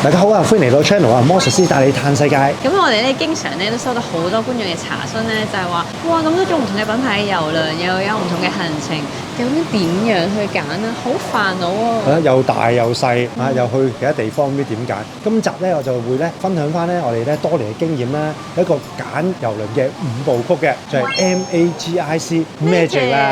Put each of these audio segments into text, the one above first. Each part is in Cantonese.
大家好啊，歡迎嚟到 channel 啊，魔術師帶你嘆世界。咁我哋咧經常咧都收到好多觀眾嘅查詢咧，就係話哇咁多種唔同嘅品牌嘅郵輪，又有唔同嘅行程，究竟點樣去揀啊？好煩惱喎。又大又細啊，又去其他地方，唔知點揀。今集咧我就會咧分享翻咧我哋咧多年嘅經驗啦，一個揀郵輪嘅5部曲嘅，就係 MAGIC 啦。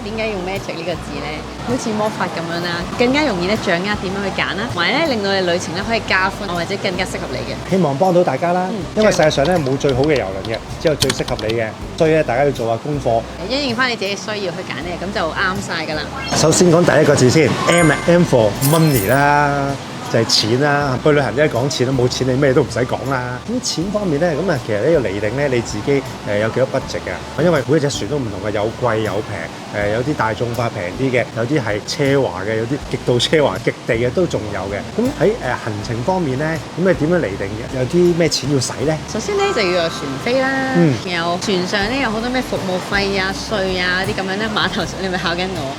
點解用 magic 呢個字咧？好似魔法咁樣啦，更加容易咧掌握點樣去揀啦，同埋咧令到你旅程咧可以加分，或者更加適合你嘅。希望幫到大家啦，因為世界上咧冇最好嘅郵輪嘅，只有最適合你嘅，所以咧大家要做下功課，因應翻你自己嘅需要去揀咧，咁就啱晒㗎啦。首先講第一個字先 ，M for money 啦。就係錢啦，去旅行一講錢都冇錢，你咩都唔使講啦。咁錢方面咧，咁啊其實呢要釐定咧你自己有幾多 budget嘅，因為每一隻船都唔同嘅，有貴有平，有啲大眾化平啲嘅，有啲係奢華嘅，有啲極度奢華極地嘅都仲有嘅。咁喺行程方面咧，咁你點樣釐定嘅？有啲咩錢要使咧？首先咧就要有船飛啦，有船上咧有好多咩服務費啊、稅啊啲咁樣咧。碼頭上你咪考緊我，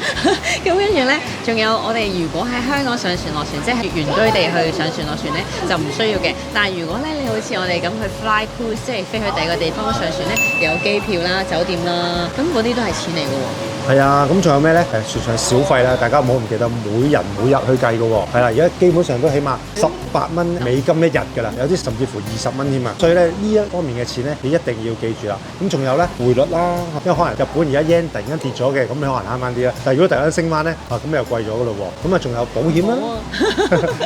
咁跟住咧仲有我哋如果喺香港上船落船，即係原居地去上船落船咧就唔需要嘅，但係如果咧你好似我哋咁去 fly cruise，即係飛去第二個地方上船咧，有機票啦、酒店啦，咁嗰啲都係錢嚟嘅喎。係啊，咁仲有咩咧？船上小費啦，大家唔好唔記得每人每日去計嘅喎。係啦，而家基本上都起碼18蚊美金一日㗎啦，有啲甚至乎20蚊添啊。所以咧呢一方面嘅錢咧，你一定要記住啦。咁仲有咧匯率啦，因為可能日本而家 yen 突然間跌咗嘅，咁你可能慳翻啲啦。但係如果突然間升翻咧，咁又貴咗㗎咯喎。咁啊仲有保險啦，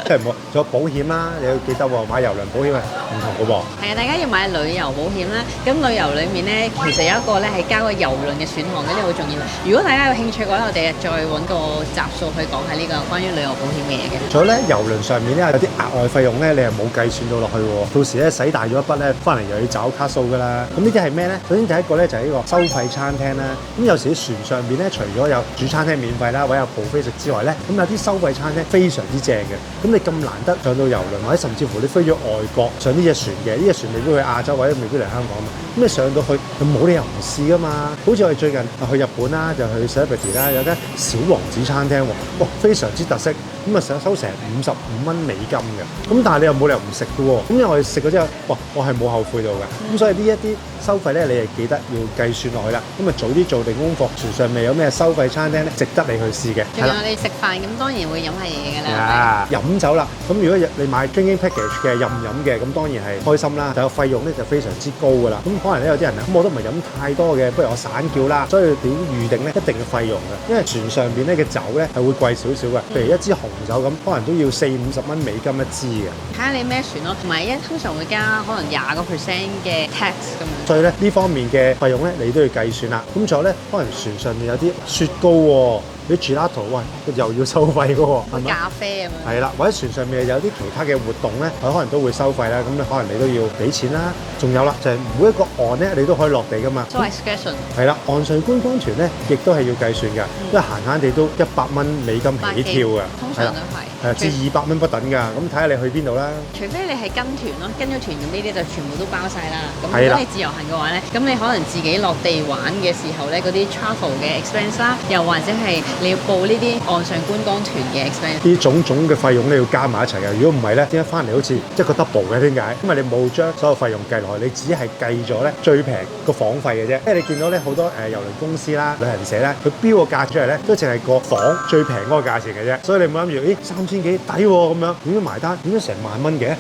即係唔好，仲有保險啦，你要記得喎，買郵輪保險係唔同嘅喎。係啊，大家要買旅遊保險啦。咁旅遊裡面咧，其實有一個咧係交個郵輪嘅選項，嗰啲好重要。如果大家有興趣嘅話，我哋再揾個集數去講下呢個關於旅遊保險嘅嘢嘅。仲有咧，郵輪上面咧有啲額外費用咧，你係冇計算到落去喎。到時咧使大咗一筆咧，翻嚟又要找卡數㗎啦。咁呢啲係咩咧？首先第一個咧就係呢個收費餐廳啦。咁有時啲船上邊咧，除咗有主餐廳免費啦，或者有 buffet 食之外咧，咁有啲收費餐廳非常之正嘅。咁你咁難得上到郵輪，或者甚至乎你飛咗外國上呢隻船嘅，呢隻船未必去亞洲或者未必嚟香港嘛。咁你上到去，就冇理由唔試㗎嘛。好似我哋最近去日本啦，就去 Celebrity 啦，有間小王子餐廳喎，哇，非常之特色。咁啊想收成55蚊美金嘅，咁但係你又冇理由唔食嘅喎。咁因為我哋食咗之後，哇，我係冇後悔到嘅。咁所以呢一啲收費咧，你係記得要計算落去啦。咁啊早啲做定功課，船上未有咩收費餐廳咧，值得你去試嘅。仲有你食飯咁當然會飲下嘢㗎啦。飲酒啦，咁如果你買 drinking package 嘅任飲嘅，咁當然係開心啦。但係個費用咧就非常之高㗎啦。咁可能咧有啲人啊，咁我都唔係飲太多嘅，不如我散叫啦。所以點預定咧一定嘅費用嘅，因為船上邊咧嘅酒咧係會貴少少嘅。譬如一支紅酒咁，可能都要40-50蚊美金一支嘅。睇下你咩船咯，同埋通常會加可能20% 嘅 tax 咁樣。所以咧呢方面嘅費用咧，你都要計算啦。咁仲有咧，可能船上面有啲雪糕喎。啲 gelato 喂又要收費嘅喎，係咪？咖啡咁樣。係啦，或者船上面有啲其他嘅活動咧，佢可能都會收費啦。咁你可能你都要俾錢啦。仲有啦，就係每一個岸咧，你都可以落地噶嘛。做 excursion。係啦，岸上觀光團咧，亦都係要計算㗎，因為閒閒地都100蚊美金起跳㗎。通常都係。至200蚊不等㗎。咁睇下你去邊度啦。除非你係跟團咯，跟咗團咁呢啲就全部都包晒啦。咁如果你自由行嘅話咧，咁你可能自己落地玩嘅時候咧，嗰啲 travel 嘅 expense 啦，又或者係你要報呢啲岸上觀光團嘅 expense，呢種種嘅費用咧要加埋一齊嘅。如果唔係咧，點解翻嚟好似一個 double 嘅？點解？因為你冇將所有費用計落去，你只係計咗咧最平個房費嘅啫。因為你見到咧好多郵輪公司啦、旅行社咧，佢標個價出嚟咧，都淨係個房最平嗰個價錢嘅啫。所以你唔好諗住，咦3000幾抵喎咁樣，點解埋單？點解成萬蚊嘅？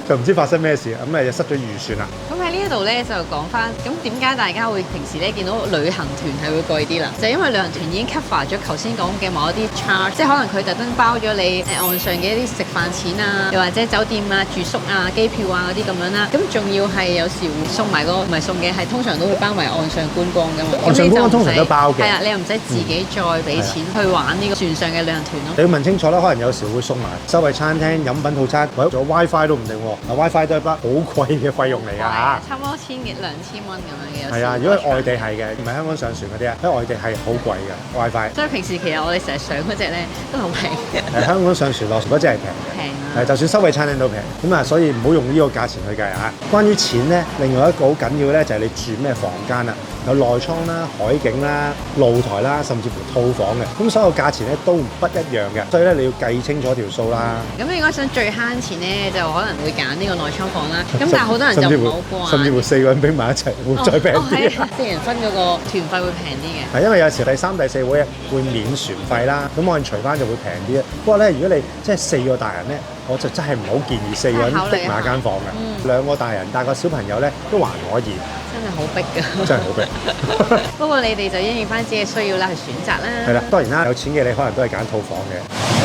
就唔知發生咩事，咁就失咗預算啦。咁喺呢一度咧就講翻，咁點解大家會平時咧見到旅行團係會貴啲啦？就係因為旅行團已經 cover 咗頭先講嘅某一啲 charge， 即係可能佢特登包咗你岸上嘅一啲食飯錢啊，又或者酒店啊、住宿啊、機票啊嗰啲咁樣啦。咁仲要係有時會送埋個，唔係送嘅，係通常都會包埋岸上觀光㗎嘛。岸上觀光通常都包嘅。係啊，你又唔使自己再俾錢去玩呢個船上嘅旅行團咯。你要問清楚啦，可能有時會送埋收費餐廳、飲品套餐，或者仲有 WiFi 都唔定喎。WiFi 都係一筆好貴嘅費用嚟㗎嚇。差唔多1000幾2000蚊咁樣嘅。係啊，如果喺外地係嘅，唔係香港上船嗰啲啊，喺外地係好貴嘅 WiFi。所以平時其實我哋成日上嗰隻咧都好平。香港上船落船嗰隻係平。平啊！就算收費餐廳都平。咁啊，所以唔好用呢個價錢去計啊。關於錢咧，另外一個好緊要咧，就係你住咩房間啦。有內艙啦、海景啦、露台啦，甚至乎套房嘅，咁所有價錢咧都不一樣嘅，所以咧你要計清咗條數啦。咁如果想最慳錢咧，就可能會揀呢個內艙房啦。咁但係好多人就唔好慣，甚至乎4個人拼埋一齊會再平啲。4人分嗰個團費會平啲嘅。係因為有時第3、第4會免船費啦，咁我哋除翻就會平啲。不過咧，如果你即係4個大人咧，我就真係唔好建議4個人逼埋一間房嘅。2個大人帶個小朋友咧都還可以。真係好逼㗎！真係好逼。不過你哋就應翻自己嘅需要啦，去選擇啦。係啦，當然啦，有錢嘅你可能都係揀套房嘅。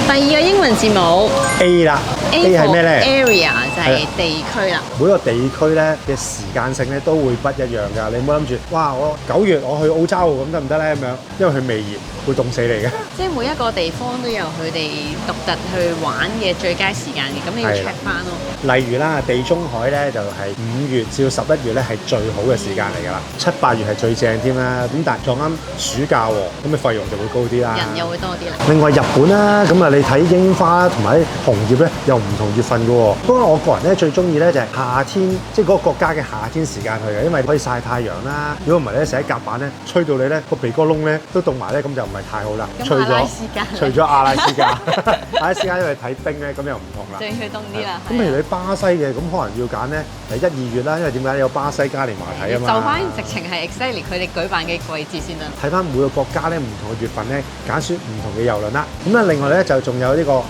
第2個英文字母 A 啦 ，A 係咩咧 ？Area 就係地區啦。每個地區咧嘅時間性咧都會不一樣㗎。你唔好諗住，哇！我9月我去澳洲咁得唔得咧？咁樣，因為佢未熱，會凍死你嘅。即係每一個地方都有佢哋獨特去玩嘅最佳時間嘅，咁你要 check 翻咯。例如啦，地中海咧就係5月至到11月咧係最好嘅時間嚟㗎啦，7、8月係最正添啦。咁但係撞啱暑假喎，咁嘅費用就會高啲啦。人又會多啲啦。另外日本啦，咁啊你睇櫻花同埋紅葉咧又唔同月份㗎喎。不過我個人咧最中意咧就係夏天，即係嗰個國家嘅夏天時間去嘅，因為可以曬太陽啦。如果唔係咧，成日夾板咧吹到你咧個鼻哥窿咧都凍埋咧，咁就唔係太好啦。除咗阿拉斯加，阿拉斯加因為睇冰咧，咁又唔同啦。最去凍啲啦。咁譬如你巴西嘅，咁可能要揀咧1、2月啦，因為點解有巴西嘉年華睇啊嘛。就翻直情係 exactly 佢哋舉辦嘅季節先啦。睇翻每個國家咧唔同嘅月份咧，揀選唔同嘅郵輪啦。咁啊，另外咧就仲有呢個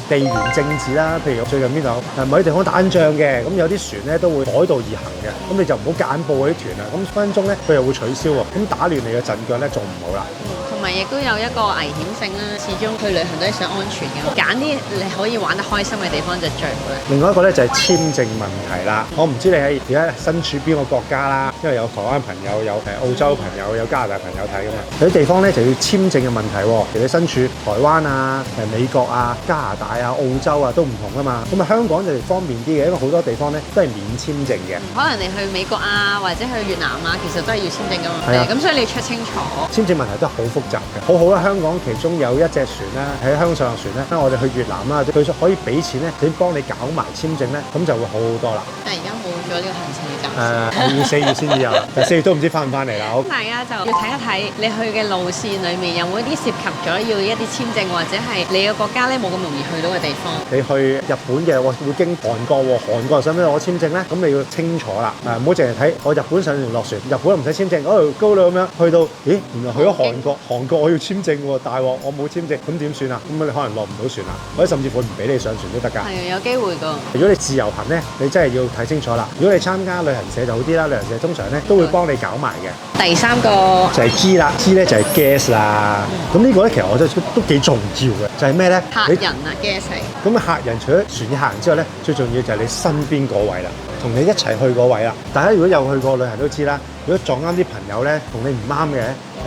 地緣政治啦。譬如最近邊度某啲地方打緊仗嘅，咁有啲船咧都會海盜而行嘅，咁你就唔好夾硬報嗰啲團啦。咁分鐘咧佢又會取消喎，咁打亂你嘅陣腳咧仲唔好啦。同埋亦都有一個危險性啦，始終去旅行都係想安全嘅，揀啲你可以玩得開心嘅地方就最好啦。另外一個咧就係簽證問題啦，我唔知你喺而家身處邊個國家啦，因為有台灣朋友、有澳洲朋友、有加拿大朋友睇㗎嘛。有啲地方咧就要簽證嘅問題喎，其實你身處台灣啊、美國啊、加拿大啊、澳洲啊都唔同㗎嘛。咁啊香港就方便啲嘅，因為好多地方咧都係免簽證嘅。可能你去美國啊，或者去越南啊，其實都係要簽證㗎嘛。係啊，咁所以你要 check 清楚。簽證問題都好複雜嘅。好啦，香港其中有一隻船咧喺香上船咧，我哋去越南啦，佢可以俾錢咧，佢幫你搞埋簽證咧，咁就會好好多啦。但係而家冇咗呢個行程嘅暫時。要4月先至有，但4月都唔知翻唔翻嚟啦。好，大家就要睇一睇你去嘅路線裡面有冇一啲涉及咗要一啲簽證，或者係你嘅國家咧冇咁容易去到嘅地方。你去日本嘅，會經韓國喎，韓國使唔使攞簽證咧？咁你要清楚啦，唔好淨係睇我日本上船落船，日本唔使簽證，高啦咁樣，去到咦原來去咗韓國，韓國我要簽證喎，大鑊我冇簽證，咁點算啊？咁你可能落唔到船啦，或者甚至乎唔俾你上船都得㗎。係有機會㗎。如果你自由行咧，你真係要睇清楚啦。如果你參加旅行社就好啲啦，旅行社通常咧都會幫你搞埋嘅。第3個就係 G 啦，G 咧就係 guest 啦。咁呢個咧其實我覺得都幾重要嘅，就係咩咧？客人啊 guest 係。咁客人除咗船嘅客人之外咧，最重要就係你身邊嗰位啦，同你一齊去嗰位啦。大家如果有去過旅行都知啦，如果撞啱啲朋友咧同你唔啱嘅，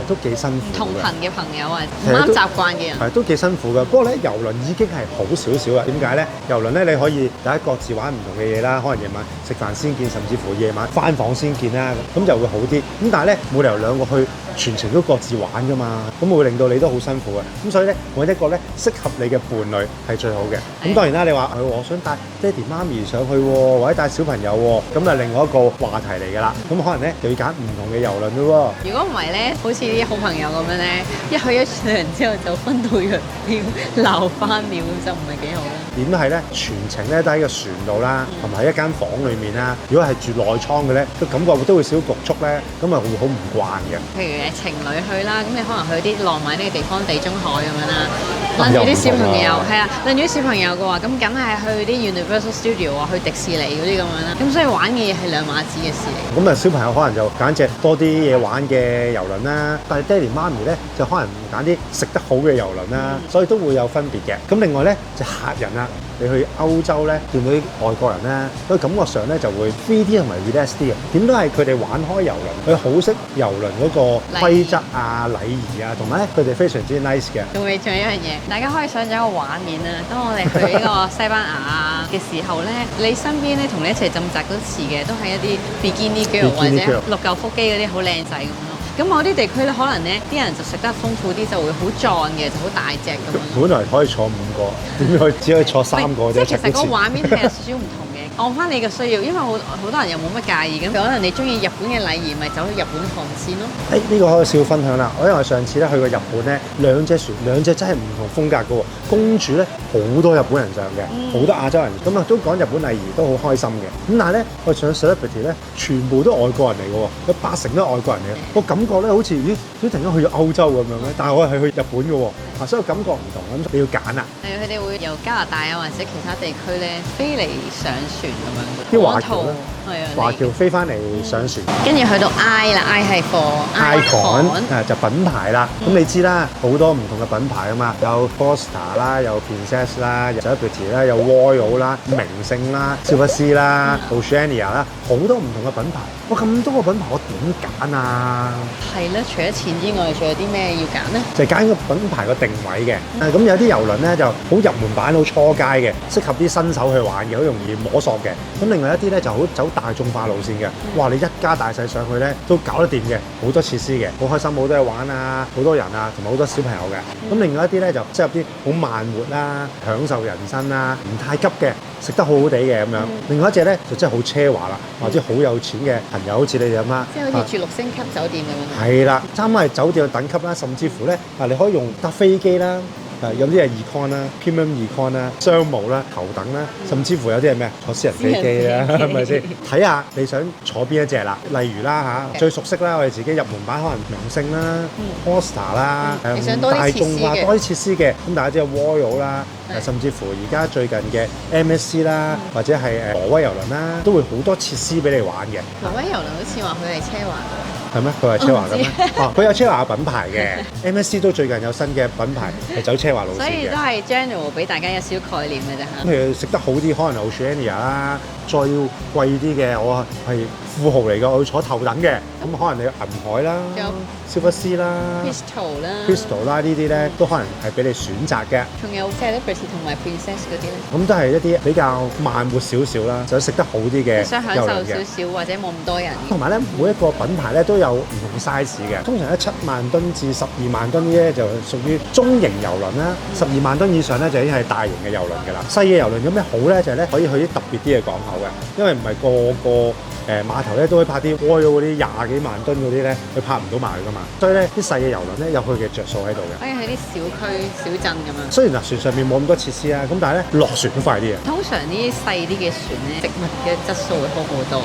都幾辛苦嘅。同頻嘅朋友啊，唔啱習慣嘅人係都幾辛苦嘅。不過咧，郵輪已經係好少少啦。點解咧？郵輪咧你可以大家各自玩唔同嘅嘢啦，可能夜晚食飯先見，甚至乎夜晚翻房先見啦，咁就會好啲。咁但係咧，冇理由兩個去全程都各自玩㗎嘛，咁會令到你都好辛苦嘅。咁所以咧，揾一個咧適合你嘅伴侶係最好嘅。咁當然啦，你話我想帶爹哋媽咪上去喎，或者帶小朋友喎，咁啊另外一個話題嚟㗎啦。咁可能咧就要揀唔同嘅郵輪咯喎。如果唔係咧，好似啲好朋友咁樣咧，一去一船之後就分道揚鑣，鬧翻了，就唔係幾好啦。點都係咧，全程咧都喺個船度啦，同埋喺一間房裡面啦。如果係住內艙嘅咧，個感覺都會少局促咧，咁啊會好唔慣嘅。譬如情侶去啦，咁你可能去啲浪漫啲嘅地方，地中海咁樣啦，攬住啲小朋友，係啊，攬住啲小朋友嘅話，咁梗係去啲 Universal Studio 啊，去迪士尼嗰啲咁樣啦。咁所以玩嘅嘢係兩碼子嘅事嚟。咁啊，小朋友可能就揀隻多啲嘢玩嘅郵輪啦，但係爹哋媽咪咧就可能揀啲食得好嘅郵輪啦，所以都會有分別嘅。咁另外咧就客人啦。你去歐洲咧，見到啲外國人咧，佢感覺上咧就會 free 啲同埋 relax 啲嘅。點都係佢哋玩開郵輪，佢好識郵輪嗰個規則啊、禮儀啊，同埋咧佢哋非常之 nice 嘅。仲有一樣嘢，大家可以想像一個畫面啊。當我哋去呢個西班牙嘅時候咧，你身邊咧同你一齊浸澤嗰時嘅，都係一啲 bikini girl 或者六嚿腹肌嗰啲好靚仔咁咯。咁某啲地區咧，可能咧啲人就食得豐富啲，就會好壯嘅，就好大隻咁樣。本來可以坐5個，點解只可以坐3個啫？即係其實個畫面係有少少唔同嘅。按翻你嘅需要，因為好多人又冇乜介意咁，可能你中意日本嘅禮儀，咪走去日本看先咯。呢個可以少分享啦。我因為上次咧去過日本咧，兩隻真係唔同風格嘅喎。公主咧好多日本人上嘅，好多亞洲人，咁啊都講日本禮儀都好開心嘅。咁但係咧，我上 Celebrity 咧，全部都外國人嚟嘅喎，有80%都係外國人嚟嘅。我感覺咧好似咦，突然間去咗歐洲咁樣咧，但係我係去日本嘅喎，所以感覺唔同，咁你要揀啊。係佢哋會由加拿大啊或者其他地區咧飛嚟上船咁樣。啲華僑咧，係啊，華僑飛翻嚟上船。跟住去到 I 啦 ，I 係 for icon 就品牌啦。咁你知啦，好多唔同嘅品牌啊嘛，有 Costa 啦，有 Princess 啦，有 Celebrity 啦，有 Royal 啦，名勝啦，Silver 啦 ，Oceania 啦，好多唔同嘅品牌。哇，咁多個品牌，我點揀啊？係啦，除咗錢之外，仲有啲咩要揀呢？就係揀個品牌個定位嘅。咁有啲郵輪咧就好入門版、好初階嘅，適合啲新手去玩嘅，好容易摸索嘅。咁另外一啲咧就好走大眾化路線嘅。哇！你一家大細上去咧都搞得掂嘅，好多設施嘅，好開心，好多嘢玩啊，好多人啊，同埋好多小朋友嘅。咁另外一啲咧就適合啲好慢活啦，享受人生啦，唔太急嘅，食得好好地嘅咁樣。另外一隻咧就真係好奢華啦，或者好有錢嘅朋友，好似你哋咁啦，即係好似住6星級酒店咁樣。係啦，差唔多係酒店嘅等級啦，甚至乎咧你可以用搭飛機啦。有啲係 econ 啦、premium econ 啦、商務啦、頭等啦，甚至乎有啲係咩坐私人飛機啦，係咪先？睇下你想坐邊一隻啦。例如啦最熟悉啦，我哋自己入門版可能名勝啦、Costa 啦，大眾化多啲設施嘅。咁大家知道 Royal 啦，甚至乎而家最近嘅 MSC 啦，或者係挪威郵輪啦，都會好多設施俾你玩嘅。挪威郵輪好似話佢係奢華嘅。係咩？佢係奢華嘅咩？佢有奢華嘅品牌嘅，MSC 都最近有新嘅品牌係走奢華路線嘅。所以都係 general 俾大家一小概念嘅啫嚇。咁譬如食得好啲，可能 Oceania 啦，再要貴啲嘅，我係富豪嚟嘅，我要坐頭等嘅，咁可能你銀海啦、Silver 啦、Crystal 啦呢啲咧，都可能係俾你選擇嘅。仲有 Celebrity 同埋 Princess 嗰啲咧，咁都係一啲比較慢活少少啦，想食得好啲嘅，想享受少少或者冇咁多人。同埋咧，每一個品牌咧都有唔同 size 嘅，通常7萬噸至12萬噸咧就屬於中型郵輪啦，12萬噸以上咧就已經係大型嘅郵輪㗎啦。細嘅郵輪有咩好咧？就係咧可以去啲特別啲嘅港口嘅，因為唔係個碼頭咧都可以泊啲 Royal 嗰啲20幾萬噸嗰啲咧，佢泊唔到埋去㗎嘛。所以咧啲細嘅郵輪咧有佢嘅着數喺度嘅。可以去啲小區小鎮咁樣。雖然船上面冇咁多設施啊，咁但係咧落船都快啲嘅。通常呢啲細啲嘅船咧，食物嘅質素會好好多。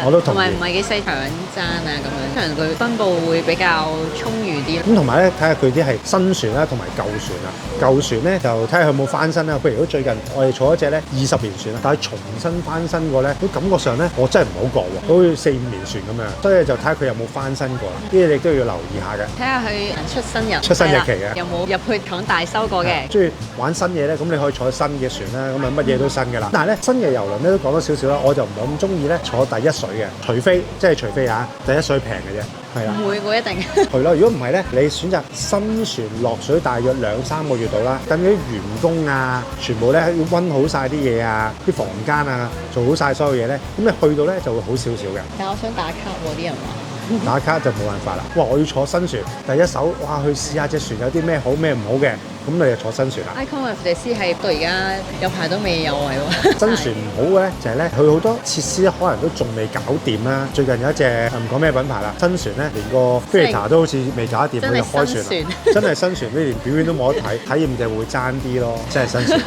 我都同意。同埋唔係幾細搶爭啊咁樣，可能佢分佈會比較充裕啲。咁同埋咧睇下佢啲係新船啦，同埋舊船啊。舊船咧就睇下佢有冇翻新啦。譬如如果最近我哋坐一隻咧20年船啊，但係重新翻新過咧，都感覺上咧我真係唔好覺喎，好似4、5年船咁樣。所以就睇下佢有冇翻新過啦。呢啲你都要留意下嘅。睇下佢出新日期嘅，有冇入去廠大修過嘅。中意玩新嘢咧，咁你可以坐新嘅船啦，咁啊乜嘢都新㗎啦。但係咧新嘅郵輪咧都講咗少少啦，我就唔係咁中意咧坐第一水嘅，除非第一水平嘅啫。係啦，唔會嘅一定。係咯，如果唔係咧，你選擇新船落水大約2-3個月度啦，等啲員工啊，全部咧要溫好晒啲嘢啊，啲房間啊，做好晒所有嘢咧，咁你去到咧就會好少少嘅。但係我想打卡喎，啲人話。打卡就冇辦法啦！哇，我要坐新船，第一手哇去試下隻船有啲咩好咩唔好嘅，咁你就坐新船啦。Icon of the Seas係到而家有排都未有位喎。新船唔好嘅咧就係咧，佢好多設施咧可能都仲未搞掂啦。最近有一隻唔講咩品牌啦，新船咧連個 filter 都好似未搞掂，佢就開船啦。真係新船，你連表演都冇得睇，體驗就會爭啲咯。真係新船，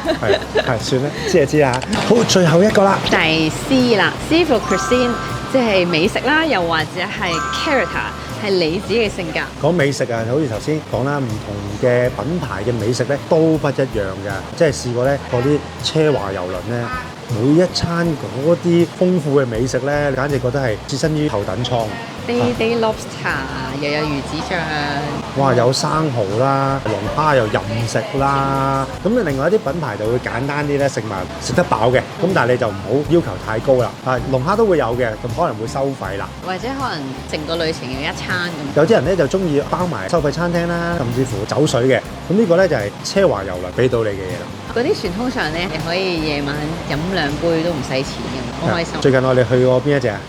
係算啦，知就知啦。好，最後一個啦，第 C 啦 ，C for Cuisine。即係美食啦，又或者係 character，係你自己嘅性格。講美食啊，好似頭先講啦，唔同嘅品牌嘅美食咧都不一樣㗎。即係試過咧，嗰啲奢華郵輪咧，每一餐嗰啲豐富嘅美食咧，簡直覺得係置身於頭等艙。Day lobster 又有魚子醬，哇！有生蠔啦，龍蝦又任食啦。咁另外一啲品牌就會簡單啲咧，食得飽嘅。咁但係你就唔好要求太高啦。龍蝦都會有嘅，咁可能會收費啦。或者可能成個旅程要一餐咁。有啲人咧就中意包埋收費餐廳啦，甚至乎酒水嘅。咁呢個咧就係奢華郵輪俾到你嘅嘢啦。嗰啲船通常咧，你可以夜晚飲2杯都唔使錢嘅，好開心。最近我哋去過邊一隻啊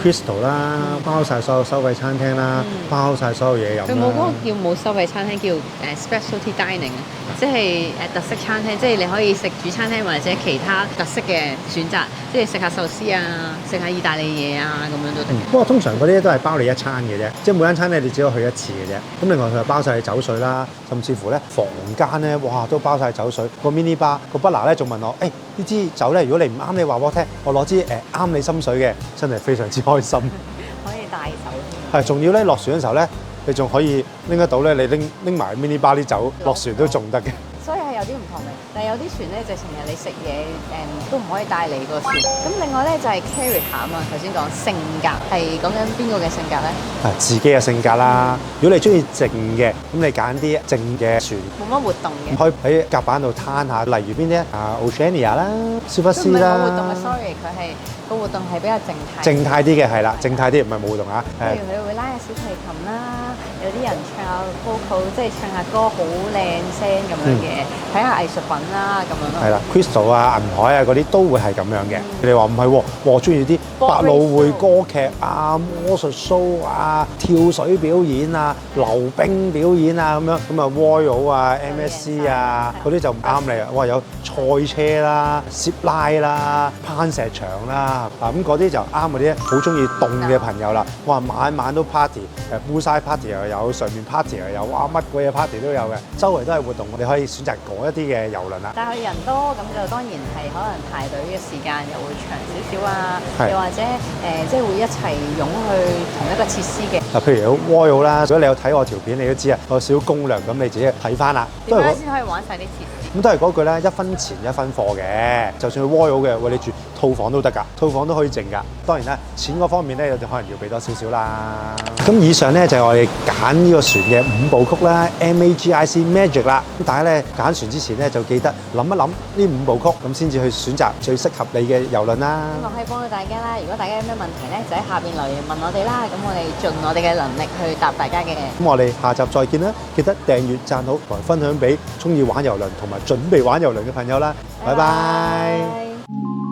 ？Crystal 啦，包晒所有收費餐廳啦，包晒所有嘢飲。佢冇嗰個叫冇收費餐廳，叫specialty dining 啊，即係特色餐廳，即係你可以食主餐廳或者其他特色嘅選擇，即係食下壽司啊，食下意大利嘢啊咁樣都得。不過通常嗰啲都係包你一餐嘅啫，即係每間餐咧你只可以去一次嘅啫。咁另外佢又包晒你酒水啦，甚至乎咧房間咧，哇都包晒酒水。個 mini bar 個 butler 咧仲問我，呢支酒咧，如果你唔啱，你話我聽，我攞支啱你心水嘅，真係非常之開心。可以帶走添。係，仲要咧落船嘅時候咧，你仲可以拎得到咧，你拎埋 mini bar 啲酒落船都仲得嘅。所以係有啲唔同嘅，但係有啲船咧，直情係你食嘢都唔可以帶嚟個船。咁另外咧就係 character 啊嘛，頭先講性格係講緊邊個嘅性格咧？係自己嘅性格啦。如果你中意靜嘅，咁你揀啲靜嘅船，冇乜活動嘅，可以喺甲板度攤下。例如邊啲Oceania 啦、Silver Sea 啦。冇活動嘅 sorry，佢係個活動係比較靜態。靜態啲嘅係啦，靜態啲唔係冇活動啊。譬如佢會拉下小提琴啦，有啲人唱下 vocal，即係唱下歌好靚聲咁樣嘅。睇下藝術品啦，咁樣咯。係啦 ，Crystal 啊、銀海啊嗰啲都會係咁樣嘅。你哋話唔係喎，我中意啲百老匯歌劇啊、魔術 show 啊、跳水表演啊、溜冰表演啊咁樣，咁啊 Royal 啊、MSC 啊嗰啲就唔啱你啊。哇，有賽車啦、攝拉啦、攀石場啦，咁嗰啲就啱嗰啲好中意凍嘅朋友啦。哇，晚晚都 party， poolside party 又有，上面 party 又有，哇乜鬼嘢 party 都有嘅，周圍都係活動，我哋可以選擇嗰一啲嘅遊輪啦。但係人多咁就當然係可能排隊嘅時間又會長少少啊，又或者即係會一齊湧去同一個設施嘅。嗱，譬如有 Royal 啦，如果你有睇我條片，你都知啊，有少少攻略，咁你自己睇翻啦。點樣先可以玩晒啲設施？咁都係嗰句咧，一分錢一分貨嘅。就算去 Royal 嘅，喂，你住套房都得㗎，套房都可以靜㗎。當然啦，錢嗰方面咧，有啲可能要俾多少少啦。咁以上咧就係我哋揀呢個船嘅5部曲啦 ，MAGIC Magic 啦。咁大家咧揀船之前咧就記得諗一諗呢5部曲，咁先至去選擇最適合你嘅遊輪啦。希望可以幫到大家啦。如果大家有咩問題咧，就喺下邊留言問我哋啦。咁我哋盡我哋嘅能力去答大家嘅。咁我哋下集再見啦！記得訂閱、讚好同埋分享俾中意玩遊輪同埋準備玩遊輪嘅朋友啦。拜拜。